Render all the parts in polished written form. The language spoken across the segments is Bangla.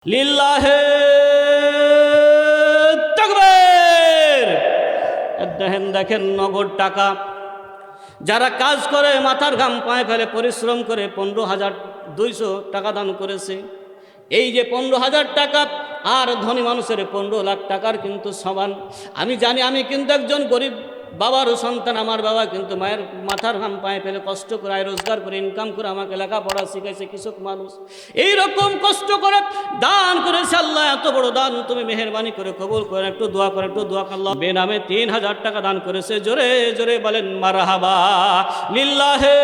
লিল্লাহে তাকবীর। দেখেন নগদ টাকা যারা কাজ করে মাথার ঘাম পায়ে ফেলে পরিশ্রম করে 15,200 টাকা দান করেছে। এই যে 15,000 টাকা আর ধনী মানুষের 15 লাখ টাকার কিন্তু সমান। আমি জানি, আমি কিন্তু একজন গরিব বাবার সন্তান। আমার বাবা কিন্তু মায়ের মাথার ঘাম পায়ে ফেলে কষ্ট করে আয় রোজগার করে ইনকাম করে আমাকে লেখাপড়া শিখাইছে। কৃষক মানুষ এই রকম কষ্ট করে দান করেছে। আল্লাহ এত বড় দান তুমি মেহেরবানি করে কবুল করে একটু দোয়া করে, একটু দোয়া আল্লাহ বেনামে 3,000 টাকা দান করেছে। জোরে জোরে বলেন মারহাবা। লিল্লাহে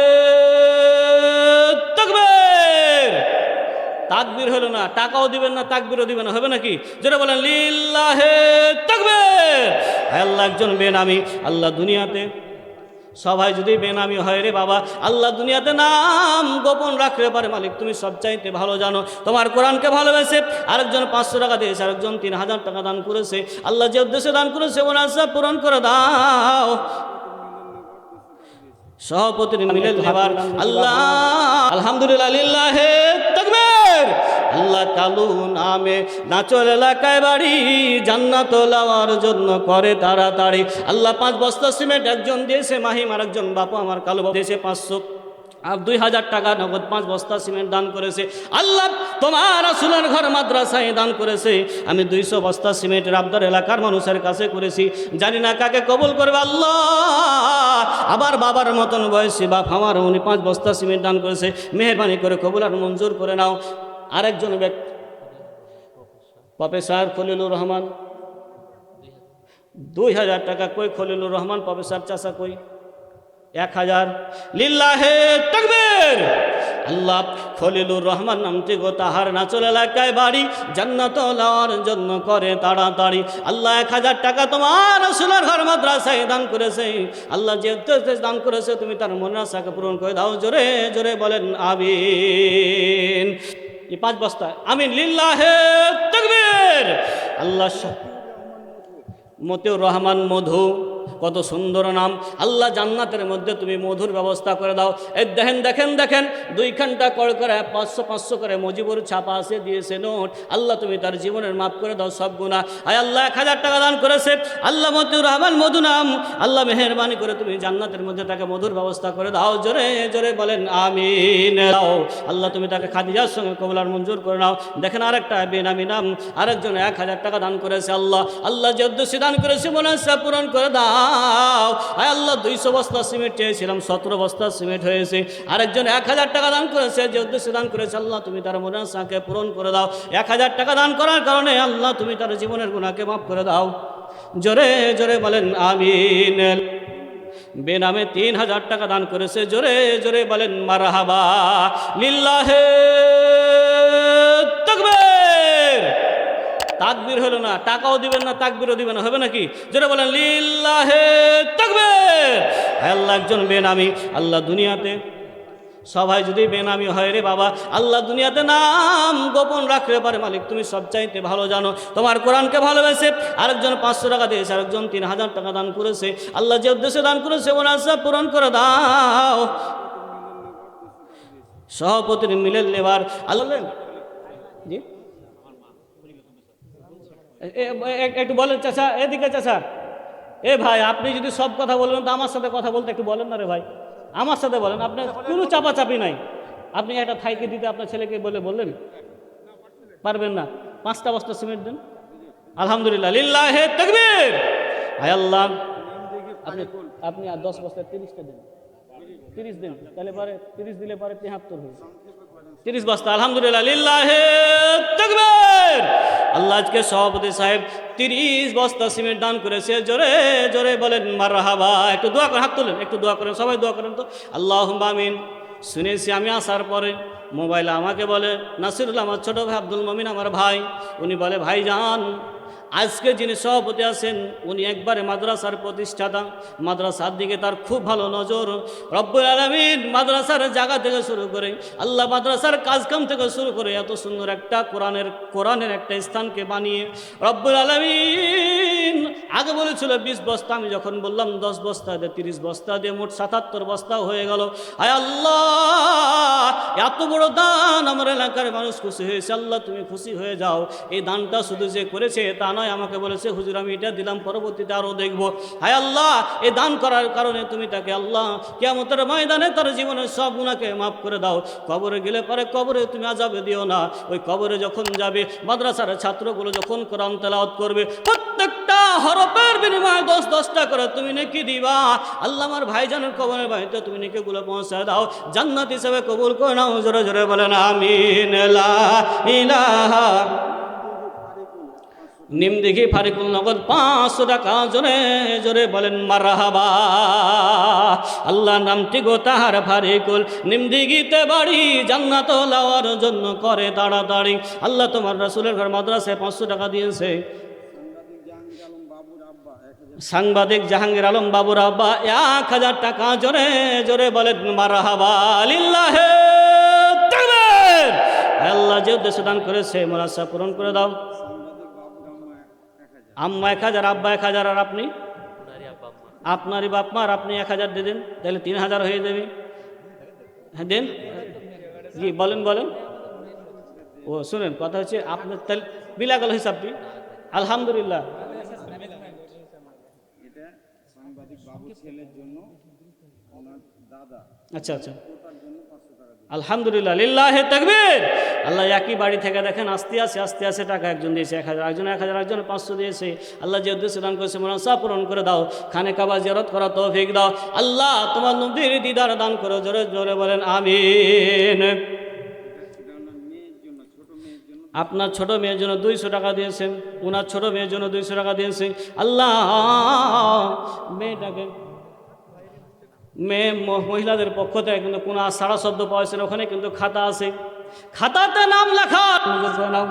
তাকবীর। তাকবীর হলো না, টাকাও দিবেন না, তাকবীরও দিবেন না, হবে নাকি? যেটা বলেন লিল্লাহে তাকবীর। আল্লাহ একজন বেনামি। আল্লাহ দুনিয়াতে সবাই যদি বেনামি হয় রে বাবা, আল্লাহ দুনিয়াতে নাম গোপন রাখতে পারে। মালিক তুমি সবচাইতে ভালো জানো। তোমার কোরআনকে ভালোবেসে আরেকজন 500 টাকা দিয়েছে, আরেকজন 3,000 টাকা দান করেছে। আল্লাহ যে উদ্দেশ্যে দান করেছে ওনার সব পূরণ করে দাও। সভাপতি মিলে এবার আল্লাহ আলহামদুলিল্লাহ লিল্লাহে তাকবীর। আল্লাহ কালু নামে নাচল এলাকায় বাড়ি, জান্নাত লাওয়ার জন্য করে তাড়াতাড়ি। আল্লাহ 5 বস্তা সিমেন্ট একজন দিয়েছে, মাহিম আর একজন বাপু আমার কালু দিয়েছে 500 আর 2,000 টাকা নগদ 5 বস্তা সিমেন্ট দান করেছে। আল্লাহ তোমার রাসূলের ঘর মাদ্রাসায় দান করেছে। আমি 200 বস্তা সিমেন্ট রাবদার এলাকার মানুষের কাছে করেছি। জানি না কাকে কবুল করবে আল্লাহ। আবার বাবার মতন বয়সী বাপ আমার, উনি 5 বস্তা সিমেন্ট দান করেছে। মেহেরবানি করে কবুল আর মঞ্জুর করে নাও। আরেকজন ব্যক্তি প্রফেসর খলিলুর রহমান 2,000 টাকা কই? খলিলুর রহমান প্রফেসর চাচা কই? 1,000। লিল্লাহে তাকবীর। আল্লাহ খলিলুর রহমান নামটি গো তাহার নাচল এলাকায় বাড়ি, জান্নাত লাওয়ার জন্য করে তাড়াতাড়ি। আল্লাহ 1,000 টাকা তোমার রাসূলের ঘর মাদ্রাসায় দান করেছে। আল্লাহ যে দান করেছে তুমি তার মনের আশাকে পূরণ করে দাও। জোরে জোরে বলেন আমিন। এই 5 বস্তা আমিন। লিল্লাহে তাকবীর। আল্লাহ মতিউর রহমান মধু, কত সুন্দর নাম। আল্লাহ জান্নাতের মধ্যে তুমি মধুর ব্যবস্থা করে দাও। এই দেখেন 2 ঘন্টা করে 500 করে মজিবুর ছাপা আছে দিয়েছে নোট। আল্লাহ তুমি তার জীবনের মাফ করে দাও সব গুনাহ। আয় আল্লাহ 1,000 টাকা দান করেছে। আল্লাহ মতিউর রহমান মধু নাম। আল্লাহ মেহেরবানি করে তুমি জান্নাতের মধ্যে তাকে মধুর ব্যবস্থা করে দাও। জোরে জোরে বলেন আমিন। আল্লাহ তুমি তাকে খাদিজার সঙ্গে কবুল আর মঞ্জুর করে নাও। দেখেন আরেকটা বেনামি নাম, আরেকজন 1,000 টাকা দান করেছে। আল্লাহ যে উদ্দেশ্যে দান করেছে মনে আশা পূরণ করে দাও। আয় আল্লাহ 200 বস্তা সিমেন্ট চেয়েছিলাম, 17 বস্তা সিমেন্ট হয়েছে। আরেকজন 1,000 টাকা দান করেছে, যে উদ্দেশ্যে দান করেছে আল্লাহ তুমি তার মনের আশাকে পূরণ করে দাও। 1,000 টাকা দান করার কারণে আল্লাহ তুমি তার জীবনের গুনাহকে মাফ করে দাও। জোরে জোরে বলেন আমিন। বেনামে 3,000 টাকা দান করেছে। জোরে জোরে বলেন মারহাবা। লিল্লাহে তাকবীর। তাকবীর হলো না, টাকাও দিবেন না, তাকবীরও দিবেন না, হবে নাকি? যেটা বলেন লিল্লাহে তাকবীর। আল্লাহ একজন বেনামি। আল্লাহ দুনিয়াতে সবাই যদি বেনামি হয় রে বাবা, আল্লাহ দুনিয়াতে নাম গোপন রাখতে পারে। মালিক তুমি সবচাইতে ভালো জানো। তোমার কোরআনকে ভালোবেসে আরেকজন 500 টাকা দিয়েছে, আরেকজন 3,000 টাকা দান করেছে। আল্লাহ যে উদ্দেশ্যে দান করেছে ওনার সব পূরণ করে দাও। সভাপতির মিলের লেবার আল্লাহ জি একটু বলেন চাচা, এদিকে চাচা। এ ভাই আপনি যদি সব কথা বলবেন তো আমার সাথে কথা বলতে একটু বলেন না রে ভাই, আমার সাথে বলেন। আপনার কোনো চাপাচাপি নাই। আপনি একটা থাইকে দিতে আপনার ছেলেকে বললেন পারবেন না। 5টা বস্তা সিমেন্ট দেন। আলহামদুলিল্লাহ লিল্লাহে তাকবীর। হায় আল্লাহ আপনি আর 10 বস্তা 30টা দেন, 30 দিন, তাহলে পরে 30 দিলে পরে 73 হয়ে 30 বস্তা। আলহামদুলিল্লাহ লিল্লাহে তাকবীর। আল্লাহ আজকে সভাপতি সাহেব 30 বস্তা সিমেন্ট দান করেছে। জোরে জোরে বলেন মারহাবা। একটু দোয়া করেন, হাত তোলেন, একটু দোয়া করেন, সবাই দোয়া করেন তো। আল্লাহুম্মা আমিন। শুনেছি আমি আসার পরে মোবাইলে আমাকে বলে নাসিরুল, আমার ছোটো ভাই আব্দুল মমিন আমার ভাই, উনি বলে ভাইজান আজকে যিনি সভাপতি আছেন উনি একবারে মাদ্রাসার প্রতিষ্ঠাতা, মাদ্রাসার দিকে তার খুব ভালো নজর। রব্বুল আলামিন মাদ্রাসার জায়গা থেকে শুরু করে আল্লাহ মাদ্রাসার কাজকাম থেকে শুরু করে এত সুন্দর একটা কোরআনের একটা স্থানকে বানিয়ে রব্বুল আলামিন আগে বলেছিল 20 বস্তা, আমি যখন বললাম 10 বস্তা দিয়ে 30 বস্তা দিয়ে মোট 77 বস্তা হয়ে গেল। আয় আল্লাহ, এত বড় দান আমার এলাকার মানুষ খুশি হয়েছে, আল্লাহ তুমি খুশি হয়ে যাও। এই দানটা শুধু যে করেছে তা নয়, আমাকে বলেছে হুজুর আমি এটা দিলাম, পরবর্তীতে আরও দেখবো। হায় আল্লাহ, এই দান করার কারণে তুমি তাকে আল্লাহ কিয়ামতের ময়দানে তার জীবনের সব গুনাহকে মাফ করে দাও। কবরে গেলে পরে কবরে তুমি আযাবে দিও না। ওই কবরে যখন যাবে, মাদ্রাসার ছাত্রগুলো যখন কোরআন তেলাওয়াত করবে, প্রত্যেকটা হরফের বিনিময়ে 10-10টা করে তুমি নেকি দিবা। আল্লাহ আমার ভাইজানের কবরের বাড়িতে তুমি নেকিগুলো পৌঁছে দাও, জান্নাত হিসেবে কবুল করে নাও। জোরে জোরে বলেন আমিন। লা ইলাহা। নিমদিঘি ফারিকুল নগদ 500 টাকা, জোরে জোরে বলেন মারহাবা। আল্লাহ নামটি গো তাহার ফারিকুল, নিমদিঘিতে বাড়ি, জান্নাত লাওয়ার জন্য করে তাড়াতাড়ি। আল্লাহ তোমার রাসূলের ঘর মাদ্রাসায় 500 টাকা দিয়েছে। সাংবাদিক জাহাঙ্গীর আলম বাবুর আব্বা 1000 টাকা, জোরে জোরে বলেন মারহাবা লিল্লাহে তাকবীর। আল্লাহ যে উদ্দেশ্যে দান করেছে মুনাসা পূরণ করে দাও। আম্মা 1000, আব্বা 1000, আর আপনি আপনারই বাপ মার আপনি 1000 দিয়ে দেন, তাহলে 3000 হয়ে যাবে। হ্যাঁ দেন, জি বলেন বলেন। ও শুনেন, কথা হচ্ছে আপনার তাহলে মিলা গেল হিসাবটি। আলহামদুলিল্লাহ, আচ্ছা আচ্ছা, আলহামদুলিল্লাহ লিল্লাহে তাকবীর। আল্লাহ একই বাড়ি থেকে দেখেন আস্তে আস্তে টাকা, একজন দিয়েছে 1000, একজন 1000, একজন 500 দিয়েছে। আল্লাহ যে উদ্দেশ্যে দান করেছে মুনাসা পূরণ করে দাও, খানে কাবা জিয়ারত করা তৌফিক দাও। আল্লাহ তোমার নবীর দিদার দান করো, জোরে জোরে বলেন আমিন। আপনার ছোট মেয়ের জন্য 200 টাকা দিয়েছেন, ওনার ছোট মেয়ের জন্য 200 টাকা দিয়েছেন। আল্লাহ মেয়েটাকে মহিলাদের পক্ষ থেকে কিন্তু কোনো সারা শব্দ পাওয়া না, ওখানে কিন্তু খাতা আছে, খাতাতে নাম লেখা। নাও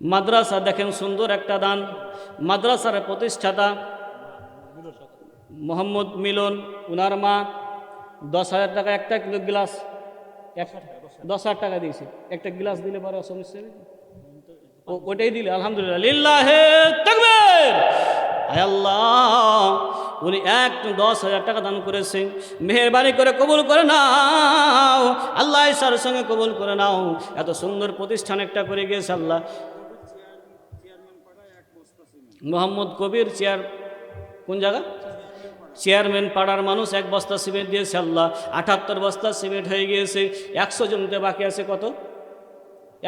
মাদ্রাসা, দেখেন সুন্দর একটা দান। মাদ্রাসার প্রতিষ্ঠাতা মোহাম্মদ মিলন, ওনার মা 10,000 টাকা, একটা কিন্তু গ্লাস 10,000 টাকা দিয়েছে। একটা গ্লাস দিলে পরে সমস্যা, ওটাই দিলে আলহামদুলিল্লাহ লিল্লাহে তাকবীর। আল্লাহ উনি 10,000 টাকা দান করেছেন, মেহেরবানি করে কবুল করে নাও আল্লাহ, ইসার সঙ্গে কবুল করে নাও। এত সুন্দর প্রতিষ্ঠান একটা করে গিয়েছে আল্লাহ। মোহাম্মদ কবির কোন জায়গা? চেয়ারম্যান পাড়ার মানুষ 1 বস্তা সিমেন্ট দিয়েছে আল্লাহ, 78 বস্তা সিমেন্ট হয়ে গিয়েছে। 100 জমিতে বাকি আছে কত?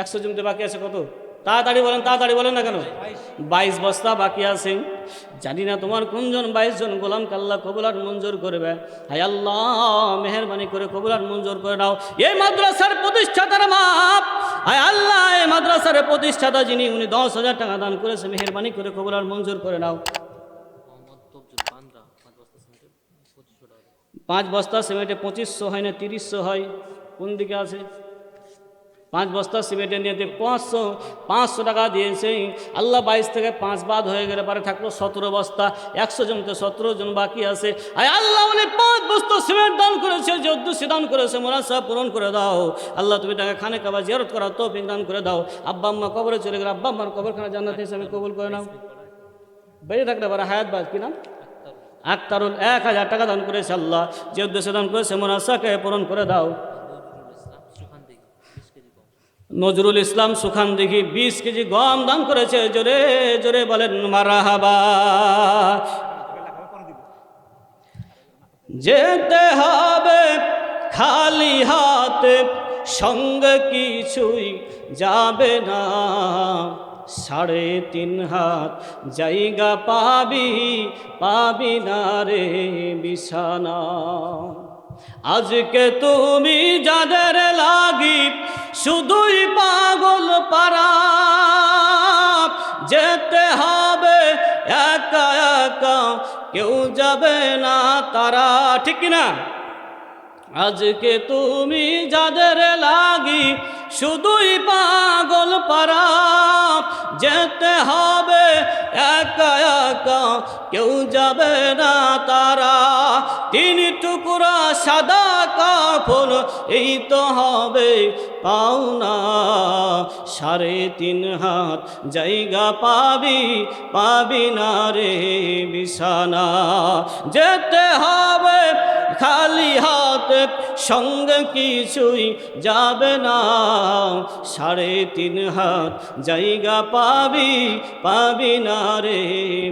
100 জমিতে বাকি আছে কত? তাড়াতাড়ি বলেন, তাড়াতাড়ি বলেন না কেন? 22 বস্তা বাকি আছে। জানি না তোমার কোনজন 22 জন গোলামকে আল্লাহ কবুল আর মঞ্জুর করবে। হায় আল্লাহ মেহেরবানি করে কবুল আর মঞ্জুর করে নাও। এই মাদ্রাসার প্রতিষ্ঠাতার মাপ, হায় আল্লাহ এই মাদ্রাসার প্রতিষ্ঠাতা যিনি, উনি 10,000 টাকা দান করেছে, মেহেরবানি করে কবুল আর মঞ্জুর করে নাও। 5 বস্তা সিমেন্টে 2500 হয় না 3000 হয়? কোন দিকে আছে? 5 বস্তা সিমেন্টে নিয়ে 500 টাকা দিয়েছে আল্লাহ। 22 থেকে 5 বাদ হয়ে গেলে পরে থাকলো 17 বস্তা। 100 জনতে 17 জন বাকি আছে। আয় আল্লাহ উনি 5 বস্তা সিমেন্ট দান করেছে, যে উদ্দেশ্যে দান করেছে মুনাসা পূরণ করে দাও আল্লাহ। তুমি তাকে খানে কাবা জিয়ারত করা তৌফিক দান করে দাও। আব্বা আম্মা কবরে চলে গেলে আব্বা আম্মার কবরখানা জান্নাত হিসেবে কবুল করে নাও। বেড়ে থাকলে পরে হায়াত বাজ কি নাম? আক্তারুল 1000 টাকা দান করেছে আল্লাহ, যে উদ্দেশ্যে দান করেছে মুনাসাকে পূরণ করে দাও। নজরুল ইসলাম সুখানদিঘি 20 কেজি গম দান করেছে, জোরে জোরে বলেন মারহাবা। যেতে হবে খালি হাতে, সঙ্গে কিছুই যাবে না, 3.5 হাত জায়গা পাবি না রে বিছানা। আজকে তুমি যাদের লাগি শুধুই পাগল পারা, যেতে হবে একা একা, কেউ যাবে না তারা, ঠিক কিনা? আজকে তুমি যাদের লাগি শুধুই পাগল পারা, যেতে হবে একা একা, কেউ যাবে না তারা। 3 টুকরা সাদা কাফন এই তো হবে পাওনা। 3.5 হাত জায়গা পাবি না রে বিছানা। যেতে হবে খালি হাতে, সঙ্গে কিছুই যাবে না। 3.5 হাত জায়গা পাবি না রে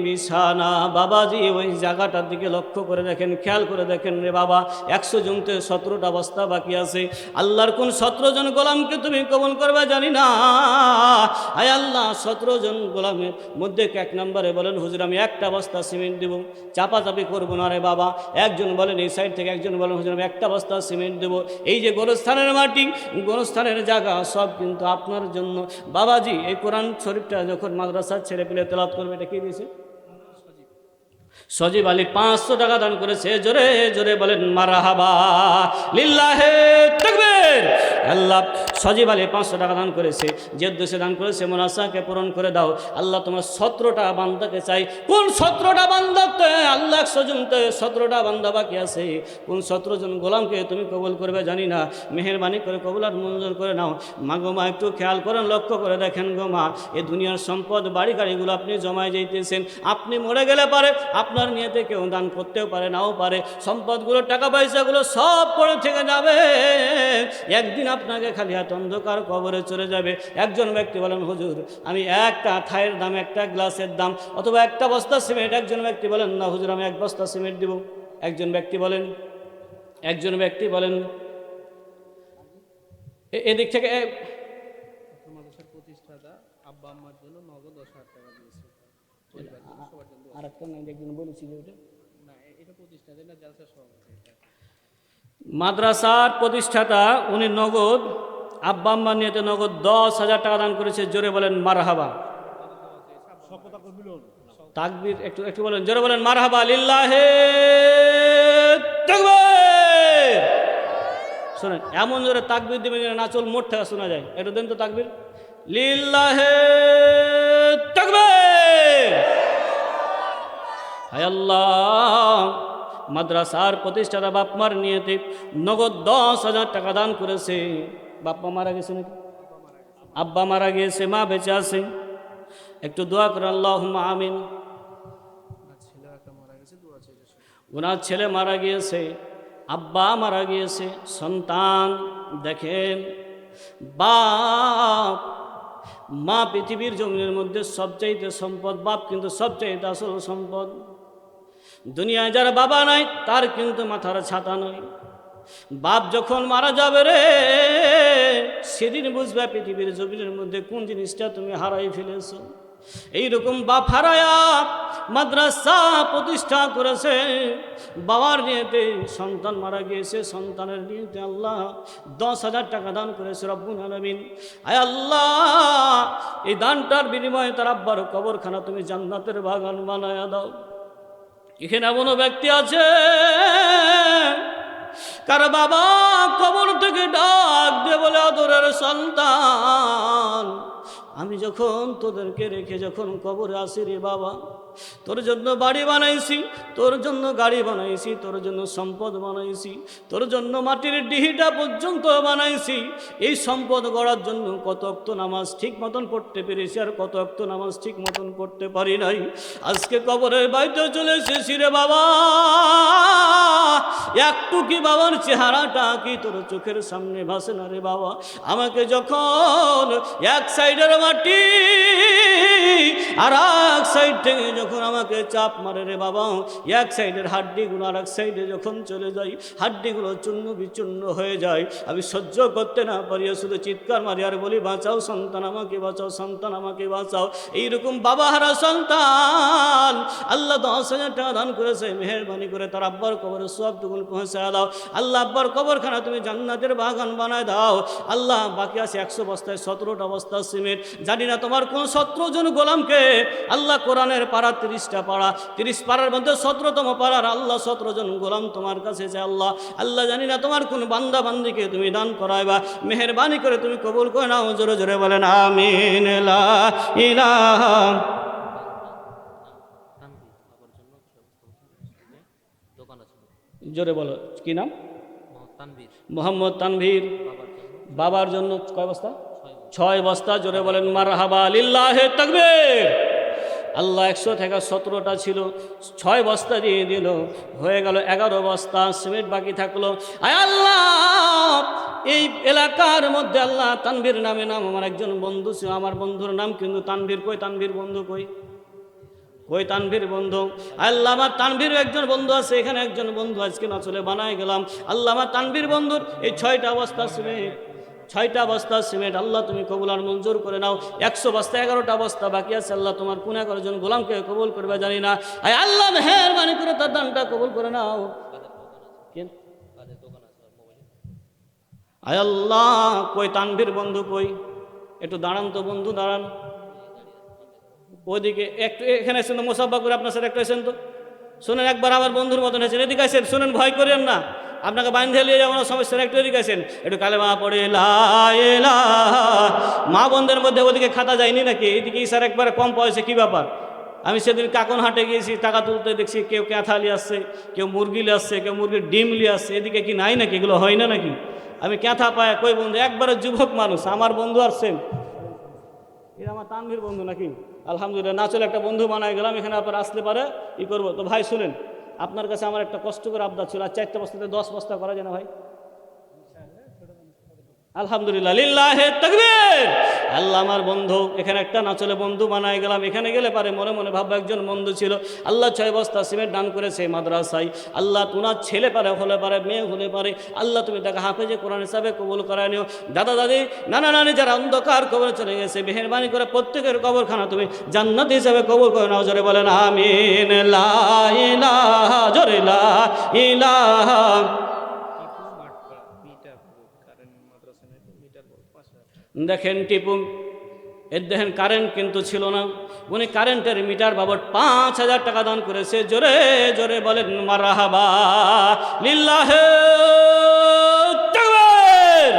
বিছানা। বাবাজি ওই জায়গাটার দিকে লক্ষ্য করে দেখেন, খেয়াল করে দেখেন রে বাবা, 100 জনতে 17টা বস্তা বাকি আছে। আল্লাহর কোন 17 জন গোলামকে তুমি কবুল করবে জানি না। আয় আল্লাহ, 17 জন গোলামের মধ্যে 1 নম্বরে বলেন হুজুর আমি 1টা বস্তা সিমেন্ট দেবো, চাপাচাপি করবো না রে বাবা। একজন বলেন এই সাইড থেকে, একজন বলেন হুজুর আমি 1টা বস্তা সিমেন্ট দেবো। এই যে গোরস্থানের মাটি, গোরস্থানের জায়গা সব কিন্তু আপনার জন্য। বাবাজি এই কোরআন শরীফটা যখন মাদ্রাসার ছেলে পেলে তেলাওয়াত করবে, এটা কি দিয়েছে? সজীব আলী 500 টাকা দান করেছে। জোরে জোরে বলেন মারহাবা, লিল্লাহে তাকবীর। আল্লাহ সজীব আলী 500 টাকা দান করেছে। যে উদ্দেশ্যে দান করেছে মুনাসাকে পূরণ করে দাও আল্লাহ। তোমার 17টা বান্দাকে চাই। কোন 17টা বান্দাতে আল্লাহ 100 জনতে 17টা বান্দা বাকি আছে। কোন 17 জন গোলামকে তুমি কবুল করবে জানি না। মেহেরবানি করে কবুল আর মঞ্জুর করে নাও। মা গো মা, একটু খেয়াল করেন, লক্ষ্য করে দেখেন গো মা, এই দুনিয়ার সম্পদ বাড়ি গাড়িগুলো আপনি জমায় যাইতেছেন। আপনি মরে গেলে পারে আপনার নিয়তে কেউ দান করতেও পারে, নাও পারে। সম্পদগুলো, টাকা পয়সাগুলো সব পড়ে থেকে যাবে। একদিন আপনাকে খালি হাত অন্ধকার কবরে চলে যাবে। একজন ব্যক্তি বলেন হুজুর আমি 1টা থায়ের দাম, 1টা গ্লাসের দাম, অথবা 1টা বস্তা সিমেন্ট। একজন ব্যক্তি বলেন না হুজুর আমি 1 বস্তা সিমেন্ট দিব। একজন ব্যক্তি বলেন এদিক থেকে মাদ্রাসার প্রতিষ্ঠাতা আব্বা আম্মার জন্য নগদ 10,000 টাকা দিয়েছে। আর একটা নাম একজন বলেছিল ওটা না, এটা প্রতিষ্ঠাতা না, জালসা সভাপতি। মাদ্রাসার প্রতিষ্ঠাতা উনি নগদ আব্বা আম্মা নিয়েতে নগদ 10,000 টাকা দান করেছে। জোরে বলেন মারহাবা। তাকবীর একটু একটু বলেন, জোরে বলেন মারহাবা, লিল্লাহে তাকবীর। শোনেন এমন জোরে তাকবীর দিবেন যেন নাচল মোট থেকে শোনা যায়। একটু দেন তো তাকবীর, লিল্লাহে তাকবীর। হায় আল্লাহ, মাদ্রাসার প্রতিষ্ঠাতা বাপমার নিয়েতে নগদ 10,000 টাকা দান করেছে। বাপ্পা মারা গেছে নাকি? আব্বা মারা গিয়েছে, মা বেঁচে আছে। একটু দোয়া করেন আল্লাহুম্মা আমিন। ওনার ছেলে মারা গিয়েছে, আব্বা মারা গিয়েছে, সন্তান। দেখেন বাপ মা পৃথিবীর জমিনের মধ্যে সবচাইতে সম্পদ, বাপ কিন্তু সবচাইতে আসল সম্পদ। দুনিয়ায় যার বাবা নাই তার কিন্তু মাথার ছাতা নয়। বাপ যখন মারা যাবে রে, সেদিন বুঝবে পৃথিবীর জমিনের মধ্যে কোন জিনিসটা তুমি হারাই ফেলেছো। এইরকম বাপ হারায়া মাদ্রাসা প্রতিষ্ঠা করেছে। বাবার নিয়েতে সন্তান মারা গিয়েছে, সন্তানের নিয়েতে আল্লাহ 10,000 টাকা দান করেছে রব্বুল আলামিন। আয় আল্লাহ, এই দানটার বিনিময়ে তার আব্বার কবরখানা তুমি জান্নাতের বাগান বানায়া দাও। এখানে এমনও ব্যক্তি আছে কার বাবা কবর থেকে ডাক দিয়ে বলে আদরের সন্তান, আমি যখন তোদেরকে রেখে যখন কবরে আসি রে বাবা, তোর জন্য বাড়ি বানাইছি, তোর জন্য গাড়ি বানাইছি, তোর জন্য সম্পদ বানাইছি, তোর জন্য মাটির ডিহিটা পর্যন্ত বানাইছি। এই সম্পদ গড়ার জন্য কত ওয়াক্ত নামাজ ঠিক মতন পড়তে পেরেছি, আর কত ওয়াক্ত নামাজ ঠিক মতন পড়তে পারি নাই। আজকে কবরের বাইরে চলে এসেছি রে বাবা, একটু কি বাবার চেহারাটা কি তোর চোখের সামনে ভাসে না রে বাবা? আমাকে যখন এক সাইডের মাটি আর এক সাইড থেকে যখন আমাকে চাপ মারে রে বাবা, এক সাইডের হাড্ডিগুলো আর এক সাইডে যখন চলে যায়, হাড্ডিগুলো চূর্ণ বিচূর্ণ হয়ে যায়। আমি সহ্য করতে না পারি, শুধু চিৎকার মারি আর বলি বাঁচাও সন্তান, আমাকে বাঁচাও সন্তান, আমাকে বাঁচাও। এইরকম বাবা হারা সন্তান আল্লাহ 10,000 টাকা দান করেছে। মেহেরবানি করে তার আব্বার কবরে সবটুকুন পৌঁছে দাও আল্লাহ। আব্বার কবরখানা তুমি জান্নাতের বাগান বানায় দাও আল্লাহ। বাকি আছে 100 বস্তায় 17টা বস্তা সিমেন্ট। জানি না তোমার কোন 17 জন গোলামকে আল্লাহ কোরআনের পাড়া 30টা পাড়া, 30 পাড়ার মধ্যে 17তম পাড়ার আল্লাহ 17 জন গোলাম তোমার কাছে যে আল্লাহ। আল্লাহ জানি না তোমার কোন বান্দা বান্দিকে তুমি দান করাইবা, মেহেরবানি করে তুমি কবুল করে নাও। জোরে জোরে বলেন আমিন। লা ইলাহা জোরে বলো কি নাম? মোহাম্মদ তানভীর বাবার জন্য কয় বস্তা? 6 বস্তা। জোরে বলেন মারহাবা, লিল্লাহে তাকবীর। আল্লাহ 100 থেকে 17টা ছিল, 6 বস্তা দিয়ে দিল, হয়ে গেল 11 বস্তা। সিমেন্ট বাকি থাকলো। আয় আল্লাহ, এই এলাকার মধ্যে আল্লাহ তানভীর নামে নাম আমার একজন বন্ধু ছিল, আমার বন্ধুর নাম কিন্তু তানভীর। কই তানভীর বন্ধু? কই কই তানভীর বন্ধু? আল্লাহ আমার তানভীর একজন বন্ধু আছে, এখানে একজন বন্ধু আজকে না চলে বানায় গেলাম। আল্লাহ আমার তানভীর বন্ধুর এই 6টা বস্তা সিমেন্ট, 6টা বস্তা সিমেন্ট আল্লাহ তুমি কবুল আর মঞ্জুর করে নাও। 100 বস্তা 11টা বস্তা বাকি আছে। আল্লাহ তোমার কোন 11 জন গোলামকে কবুল করবে জানি না। আয় আল্লাহ মেহেরবানি করে তার দানটা কবুল করে নাও। আয় আল্লাহ, কই তানভীর বন্ধু কই? একটু দাঁড়ান তো বন্ধু, দাঁড়ান। ওইদিকে একটু এখানে এসেছেন তো, মোসাফা করে আপনার সাথে একটু এসেছেন তো। শোনেন, একবার আমার বন্ধুর মতন এসেছেন, এদিকে আসেন। শোনেন, ভয় করেন না, আপনাকে বাঁধে নিয়ে যাবো না, সমস্যা নেই। একটু এদিকে আসেন, একটু কালেমা পড়ে লা ইলাহা। মা বোনদের মধ্যে ওদিকে খাতা যায়নি নাকি? এদিকে স্যার একবারে কম পয়সা, কি ব্যাপার? আমি সেদিন কাকন হাটে গিয়েছি, টাকা তুলতে দেখছি কেউ ক্যাথালি আসছে, কেউ মুরগি নিয়ে আসছে, কেউ মুরগির ডিম নিয়ে আসছে। এদিকে কি নাই নাকি? এগুলো হয় না নাকি? আমি ক্যাথা পায় কই বন্ধু, একবারে যুবক মানুষ, আমার বন্ধু আসছেন। এটা আমার তানভীর বন্ধু নাকি? আলহামদুলিল্লাহ, না চলে একটা বন্ধু বানায় গেলাম। এখানে আপনার আসতে পারে ই করবো তো। ভাই শুনেন, আপনার কাছে আমার একটা কষ্ট করে আবদার ছিল, আর 4টা বস্তাতে 10 বস্তা করা যায় না ভাই? আলহামদুলিল্লাহ, লিল্লাহে তাকবীর। আল্লাহ আমার বন্ধু এখানে একটা না চলে বন্ধু বানায় গেলাম। এখানে গেলে পারে মনে মনে ভাববো একজন বন্ধু ছিল। আল্লাহ 6 বস্তা সিমেন্ট দান করেছে মাদ্রাসায়। আল্লাহ তোমার ছেলে পারে, হলে পারে, মেয়ে হলে পারে। আল্লাহ তুমি তাকে হাফেজে কোরআন হিসাবে কবুল করায় নিও। দাদা দাদি নানা নানি যারা অন্ধকার কবরে চলে গেছে, মেহেরবানি করে প্রত্যেকের কবরখানা তুমি জান্নাত হিসাবে কবুল করে নাও। জোরে বলেন আমিন। লা ইলাহা, জোরে লা ইলাহা। দেখেন টিপু, এর দেখেন কারেন্ট কিন্তু ছিল না, উনি কারেন্টের মিটার বাবদ 5,000 টাকা দান করেছে। জোরে জোরে বলেন মারহাবা, লিল্লাহে তাকবীর।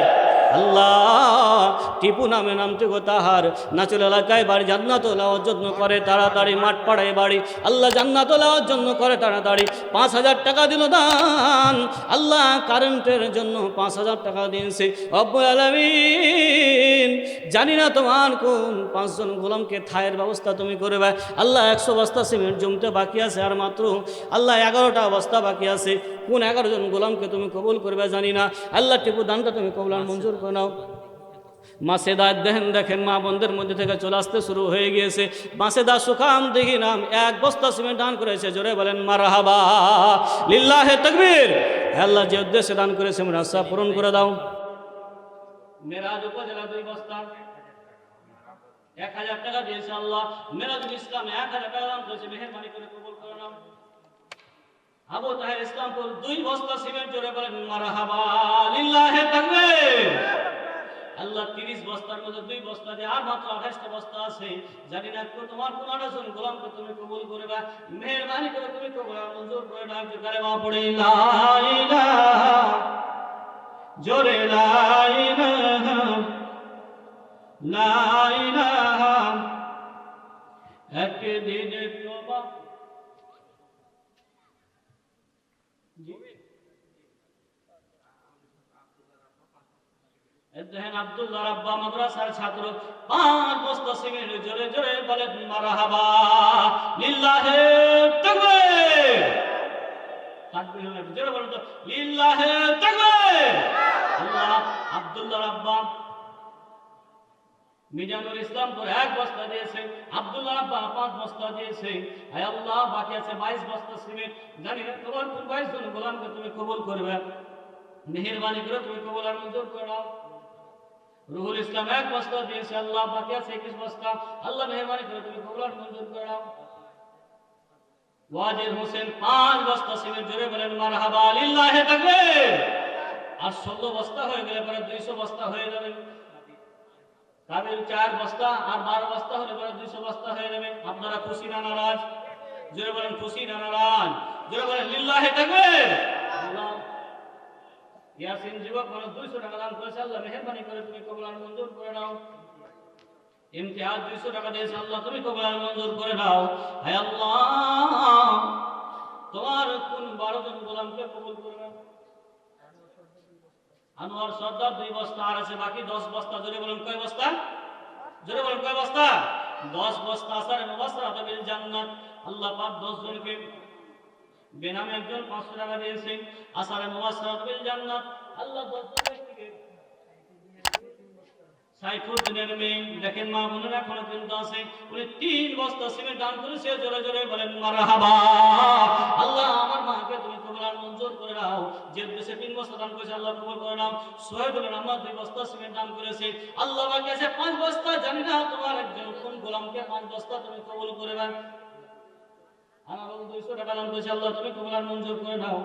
আল্লাহ টিপু নামে নামটি গো তাহার, নাচল এলাকায় বাড়ি, জান্নাত লাওয়ার জন্য করে তাড়াতাড়ি, মাঠ পাড়ায় বাড়ি। আল্লাহ জান্নাত লাওয়ার জন্য করে তাড়াতাড়ি। 5,000 টাকা দিল দান। আল্লাহ কারেন্টের জন্য 5,000 টাকা দিয়েছে। রব্বুল আলামিন, জানি না তোমার কোন 5 জন গোলামকে থায়ের ব্যবস্থা তুমি করবে। আল্লাহ 100 বস্তা সিমেন্ট জমতে বাকি আছে, আর মাত্র আল্লাহ 11টা বস্তা বাকি আছে। কোন 11 জন গোলামকে তুমি কবুল করবে জানি না। আল্লাহ টিপু দানটা তুমি কবুল আর মঞ্জুর করে নাও। মাসেদা দেখেন দেখেন মা বোনদের মধ্যে থেকে চলে আসতে শুরু হয়ে গিয়েছে। মাসেদা সুখাম দেখি নাম 1 বস্তা সিমেন্ট দান করেছে। জোরে বলেন মারহাবা, লিল্লাহে তাকবীর। আল্লাহ যে উদ্দেশ্যে দান করেছে মুরাদা পূরণ করে দাও। মেরাজ উপজেলা 2 বস্তা 1,000 টাকা দিয়েছে আল্লাহ। মেরাজুল ইসলাম 1,000 টাকা দান করেছে, মেহেরবানি করে কবুল করে নাও। আবু তাহের ইসলামপুর 2 বস্তা সিমেন্ট। জোরে বলেন মারহাবা, লিল্লাহে তাকবীর। আল্লাহ 30 বস্তার মধ্যে 2 বস্তা দিয়ে আর মাত্র 28টা বস্তা আছে। জানি না তোমার কোন 28 জন গোলামকে তুমি কবুল করবে, মেহেরবানি করে তুমি কবুল আর মঞ্জুর করে নাও। কালেমা পড়ে লা ইলাহা, জোরে লা ইলাহা, লা ইলাহা। একদিন তোবা দেখেন আব্দুল্লাহ রাব্বা মাদ্রাসার ছাত্র 5 বস্তা সিমেন্ট। জোরে জোরে বলেন মারহাবা, লিল্লাহে তাকবীর। তাকবীর হলো জোরে বলেন তো, লিল্লাহে তাকবীর। আল্লাহ আব্দুল্লাহ রাব্বা মিজানুল ইসলামপুর 1 বস্তা দিয়েছে। আব্দুল্লাহ রাব্বা 5 বস্তা দিয়েছে। হে আল্লাহ বাকি আছে 22 বস্তা সিমেন্ট। জানি না তোমার কোন 22 জন গোলামকে তুমি কবুল করবে, মেহেরবানি করে তুমি কবুল আর মঞ্জুর করে নাও। রুহুল ইসলাম 1 বস্তা দিয়েছে আল্লাহ, বাকি আছে 21 বস্তা। আল্লাহ মেহেরবানি করে তুমি কবুল আর মঞ্জুর করে নাও। ওয়াজির হোসেন 5 বস্তা সিমেন্ট। জোরে বলেন মারহাবা, লিল্লাহে তাকবীর। আর 16 বস্তা হয়ে গেলে পরে 200 বস্তা হয়ে যাবে। কাবিল 4 বস্তা আর 12 বস্তা হলে পরে 200 বস্তা হয়ে যাবে। আপনারা খুশি না নারাজ? জোরে বলেন খুশি না নারাজ? জোরে বলেন লিল্লাহে তাকবীর। আল্লাহ ইয়াসিন যুবক মানুষ 200 টাকা দান করেছে। আল্লাহ মেহেরবানি করে তুমি কবুল আর মঞ্জুর করে নাও। ইমতিয়াজ 200 টাকা দিয়েছে। আল্লাহ তুমি কবুল আর মঞ্জুর করে নাও। হে আল্লাহ তোমার কোন 12 জন গোলামকে কবুল করবে? আনোয়ার সর্দার 2 বস্তা, আর আছে বাকি 10 বস্তা। জোরে বলুন কয় বস্তা? জোরে বলুন কয় বস্তা? 10 বস্তা আসারে মুবাশশারাত বিল জান্নাত। আল্লাহ পাক 10 জনকে বেনামে একজন 500 টাকা দিয়েছেন, আসারে মুবাশশারাত বিল জান্নাত। আল্লাহ 10 জন ব্যক্তিকে সাইফুদ্দিনের মেয়ে, দেখেন মা বোনেরা এখনো কিন্তু আছে, উনি 3 বস্তা সিমেন্ট দান করেছে। জোরে জোরে বলেন মারহাবা। আল্লাহ আমার মাকে তুমি কবুল আর মঞ্জুর করে নাও। যে দেশে 3 বস্তা দান করেছে আল্লাহ কবুল করে নাও। সোহেদুলের আমার 2 বস্তা সিমেন্ট দান করেছে, আল্লাহ আমার কাছে 5 বস্তা, জানি না তোমার একজন কোন গোলামকে 5 বস্তা তুমি কবুল করে নাও। আমার 200 টাকা দান করেছে, আল্লাহ তুমি কবুল আর মঞ্জুর করে নাও।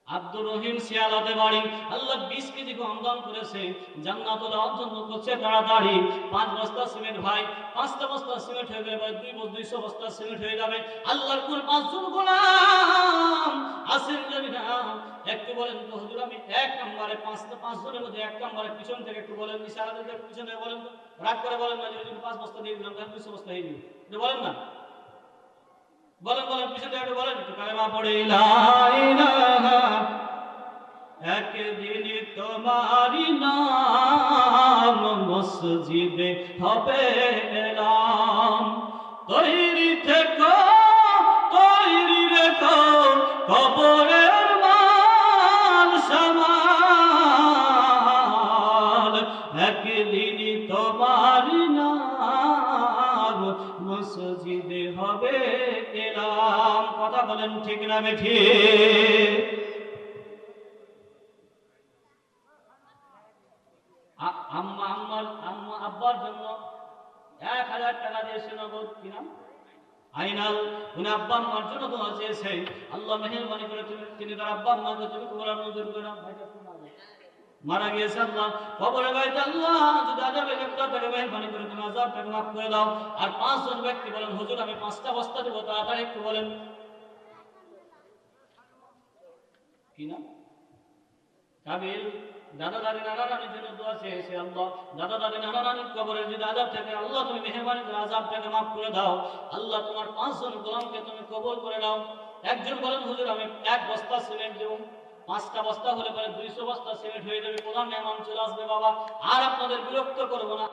আব্দুর রহিম শিয়ালাতে বাড়ি, আল্লাহ 20 কেজি গম দান করেছে, জান্নাতুল জন্য করছে তাড়াতাড়ি। 5 বস্তা সিমেন্ট ভাই, 5টা বস্তা সিমেন্ট হয়ে গেলে ভাই 200 বস্তা সিমেন্ট হয়ে যাবে। আল্লাহর কোন 5 জন গোলাম আছেন জানি না, একটু বলেন তো হুজুর আমি 1 নম্বরে 5 জনের মধ্যে 1 নম্বরে পিছন থেকে একটু বলেন, ইশারা দিয়ে একটু পিছন থেকে বলেন তো, রাগ করে বলেন না যে হুজুর 5 বস্তা দিয়ে দিলাম, 200 বস্তা হয়ে গেল, এটা বলেন না, বলেন বলেন পিছন থেকে একটু বলেন, একটু কালেমা পড়ে লা ইলাহা, একদিন তোমারি নাম মসজিদে হবে এলাম। তৈরি থেকো, তৈরি রেখো কবরের মান সামাল। একদিন তোমারি নাম মসজিদে হবে এলাম। কথা বলেন ঠিক না বেঠিক? আব্বার জন্য 1000 টাকা দিয়েছে নগদ। কি নাম? আইনাল। উনি আব্বা আম্মার জন্য দোয়া চেয়েছে, আল্লাহ মেহেরবানি করে তিনি তার আব্বা আম্মাকে তুমি কবুল আর মঞ্জুর করে নাও। মারা গিয়েছে, আল্লাহ কবরে বাইতে আল্লাহ যদি আযাবে গ্রেফতার থাকে মেহেরবানি করে তুমি আযাবটাকে মাফ করে দাও। আর 5 জন ব্যক্তি বলেন হুজুর আমি 5টা বস্তা দেব, তাড়াতাড়ি একটু বলেন। কি নাম? কাবিল। দাদা দাদি নানা নানির জন্য দোয়া চেয়েছে, আল্লাহ দাদা দাদি নানা নানির কবরের যদি আযাব থাকে আল্লাহ তুমি মেহেরবানি করে আযাবটাকে মাফ করে দাও। আল্লাহ তোমার 5 জন গোলামকে তুমি কবুল করে নাও। একজন বলেন হুজুর আমি 1 বস্তা সিমেন্ট দেব, 5টা বস্তা হলে পরে 200 বস্তা সিমেন্ট হয়ে যাবে, প্রধান মেহমান চলে আসবে বাবা, আর আপনাদের বিরক্ত করবো না।